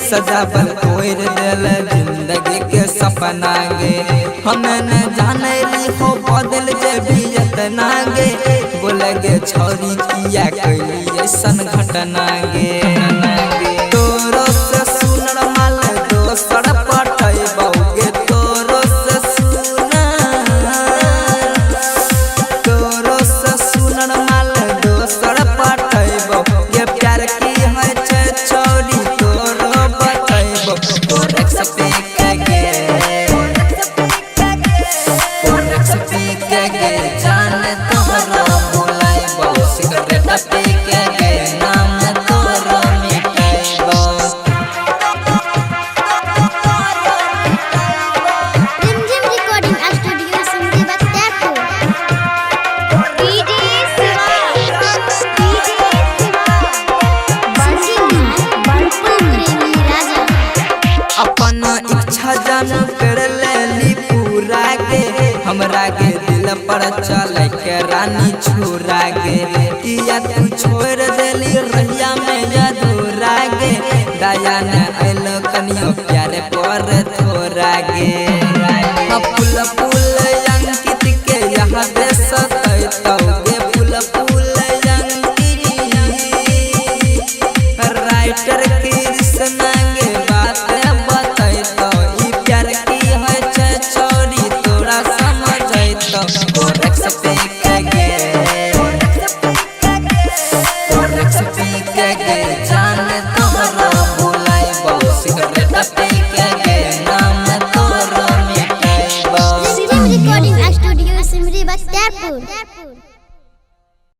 सजावल तोड़ दिल जिंदगी के सपना गे। हमें न जाने हो बदल जे भी इतना गे। बोले गे छोरी किया कैली ऐसन घटना गे। तोरो से सुनर माल दोसर पटै बहुगे। तोरो से सुनर माल दोसर पटै बहुगे। प्यार की है छे छोरी तोरो बतैबो। कोरेक्स पे के जान तोहरा बुलाइबो। सिगरेट पे के नाम तोहरा मिटाइबो। Rimjhim recording studio Simri Bakhtiyarpur. DJ Shiva Bansi Premi राजा। अपन इच्छा जान कर लेली पूरा गे। हमरा गे दिल पर चले के रानी छोरा गे। किया तू छोड़ देली रहिया में अधूरा गे। दया न आइलो कनियो प्यारे पर थोड़ा गे। फूल फूल अंकित के यहाँ दे सतैतौ गे। फूल फूल अंकित राइटर कृष्ण गे बात बतैतौ। ई प्यार की है छे छोरी तोरा समझैतौ। कोरेक्स पे के जान तोहरा बुलाइबो। सिगरेट पे के नाम तोहरा मिटाइबो। Rimjhim recording studio Simri Bakhtiyarpur.